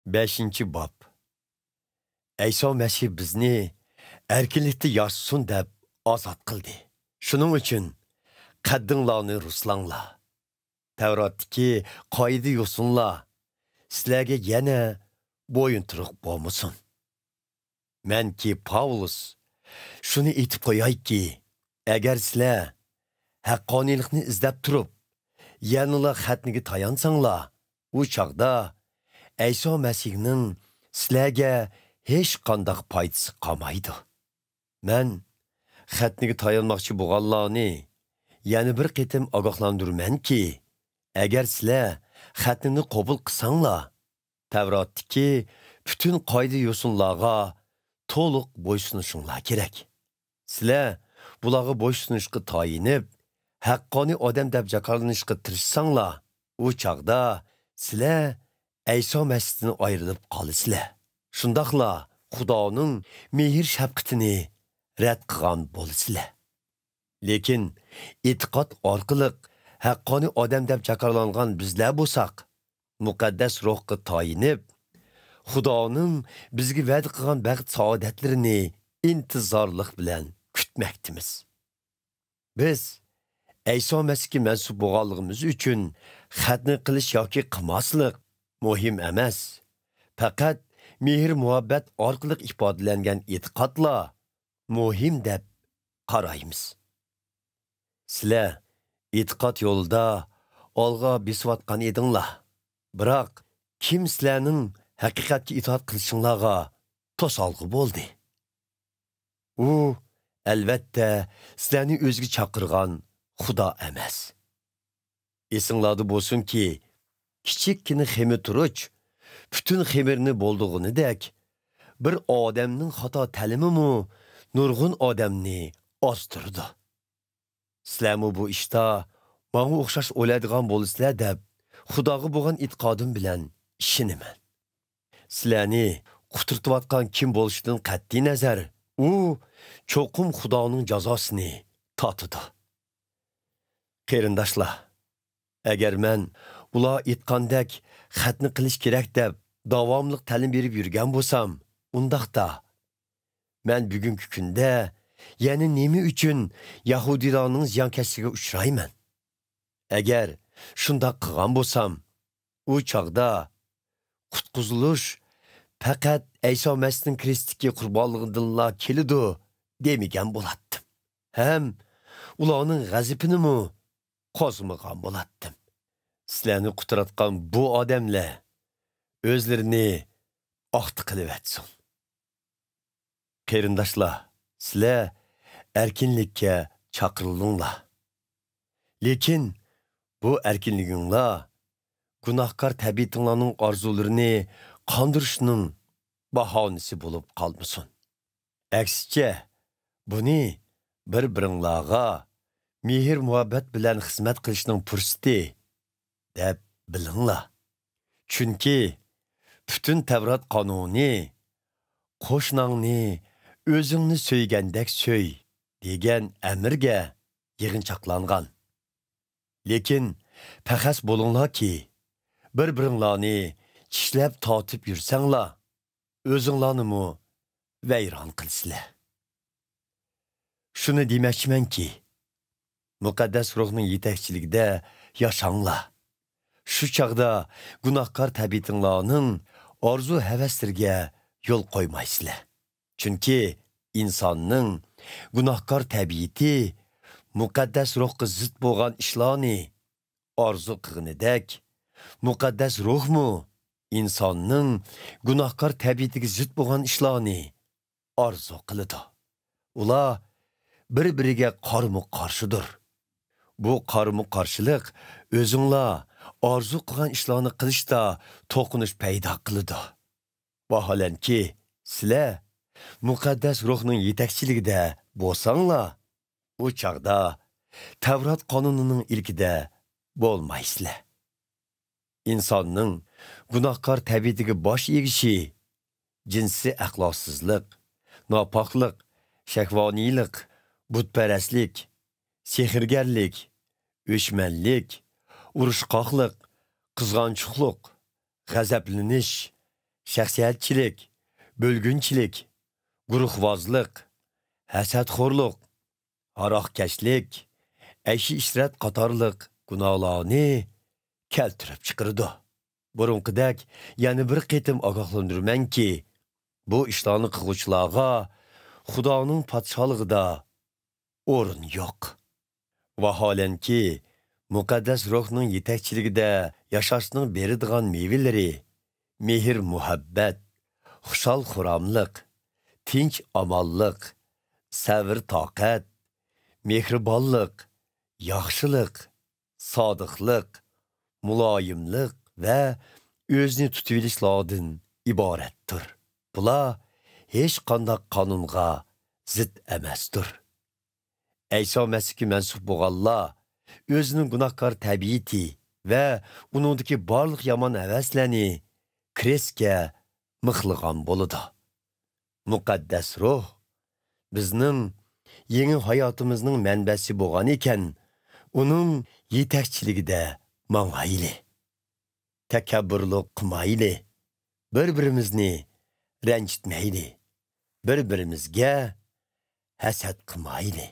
Beshinchi bob. Ayso Masih bizni erkinlikda yashasin deb ozod qildi. Shuning uchun qaddinglarni ruslangla. Tavratdagi qoida yo'sinlar sizlarga yana bo'yinturuq bo'lmasin. Menki Pavlus shuni aytib qo'yayki, agar sizlar haqqoniylikni izlab turib, yanıla xatniga tayansanglar, u chaqda Ayso Masihning sizlarga hech qanday foydasi qolmaydi. Men xatniga tayanmoqchi bo'lganlarni yana bir qitim ogohlantirmanki, agar sizlar xatni qabul qilsanglar, Tavratdagi bütün qoida yo'sinlarga to'liq bo'ysunishinglar kerak. Sizlar bularga bo'ysunishga tayinib, haqqoniy odam deb jakarlanishga tirishsanglar, u chaqda sizlar Ayso Masihdan ayrilib qolasizlar. Shundaqla Xudoning mehr shafqatini rad qilgan bo'lasizlar. Lekin e'tiqod orqali haqqoniy odam deb jakarlangan bizlar bo'lsak, muqaddas ruhga tayinib, Xudoning bizga va'da qilgan baxt saodatlarini intizorlik bilan kutmoqdamiz. Biz Ayso Masihga mansub bo'lganligimiz uchun xatni qilish yoki qilmaslik muhim emas. Faqat mehr muhabbat orqali ifodalangan e'tiqodlar muhim deb qaraymiz. Sizlar e'tiqod yo'lida olg'a besayotgan edinglar. Biroq kim sizlarning haqiqatga itoat qilishinglarga to'salg'i bo'ldi? U albatta sizlarni o'ziga chaqirgan Xudo emas. Esinglarda bo'lsinki, kichikkina xemir turuch bütün xemirni bo'ldig'inidek, bir odamning xato ta'limi nurg'un odamni ostirdi. Sizlarmi bu ishda menga o'xshash o'ylaydigan bo'lisizlar deb Xudoga bo'lgan e'tiqodim bilan ishinaman. Sizlarni quturtayotgan kim bo'lishidan qat'iy nazar, u cho'qim Xudoning jazosini totidi. Qarindoshlar, agar men ular aytgandek xatni qilish kerak deb davomli ta'lim berib yurgan bo'lsam, undaqda men bugungi kunda yana nima uchun Yahudilarning ziyonkashligiga uchrayman? Agar shundoq qilgan bo'lsam, u chaqda qutquzilish faqat Ayso Masihning Kristdagi qurbonligidanla keladi demagan bo'lardim. Ham ularning g'azabini qo'zmagan bo'lardim. Sizlarni quturatgan bu odamlar o'zlarini oqti qilib etsin. Qarindoshlar, sizlar erkinlikka chaqirildinglar. Lekin bu erkinliginglar gunohkor tabiatinglarning orzularini qondirishning bahonasi bo'lib qolmasin. Aksicha, buni bir-biringlarga mehr muhabbat bilan xizmat qilishning fursati deb bilinglar. Chunki bütün Tavrat qonuni qo'shningni o'zingni söygandek söy degan amirga yig'inchoqlangan. Lekin faqat bo'linglarki, bir-biringlarni tishlab tortib yursanglar, o'zinglarni vayron qilsizlar. Shuni demoqchimanki, muqaddas ruhning yetakchiligida yashanglar. Shu chaqda gunohkor tabiatinglarning orzu havaslariga yo'l qo'ymaysizlar. Chunki insonning gunohkor tabiati muqaddas ruhga zid bo'lgan ishlarni orzu qilganidek, muqaddas ruhmu insonning gunohkor tabiatiga zid bo'lgan ishlarni orzu qiladi. Ular bir-biriga qarama-qarshidir. Bu qarama-qarshilik o'zinglar orzu qilgan ishlarni qilishda to'qinish paydo qiladi. Vaholanki, sizlar muqaddas ruhning yetakchiligida bo'lsanglar, u chaqda Tavrat qonunining ilkida bo'lmaysizlar. İnsanning gunohkor tabiatiga bosh egishi jinsiy axloqsizlik, nopoklik, shahvoniylik, butparastlik, sehrgarlik, o'chmanlik, urushqoqlik, qizg'anchiqlik, g'azablanish, shaxsiyatchilik, bölgünchilik, guruhvozlik, hasadxo'rlik, aroqkashlik, ayshi ishrat qatorliq gunohlarni keltirib chiqirdi. Burunqidek yana bir qitim ogohlantirmanki, bu ishlarni qilg'uvchilarga Xudoning podsholig'ida o'rin yo'q. Vaholanki, muqaddas ruhning yetakchiligida yashashning beradigan mevelari mehr muhabbat, xushal xuramliq, tinch amonliq, sabr toqat, mehribonlik, yaxshilik, sodiqlik, muloyimlik va o'zni tutib olishlardan iboratdir. Bular hech qanday qonunga zid emasdir. Ayso Masihga mansub bo'lganlar o'zining gunohkor tabiati va uningdagi barliq yomon havaslarni kresga mixlagan bo'ladi. Muqaddas ruh bizning yangi hayotimizning manbasi bo'lgan ekan, uning yetakchiligida mang'ayli. Takabburlik qilmayli, bir-birimizni ranjitmayli, bir-birimizga hasad qilmayli.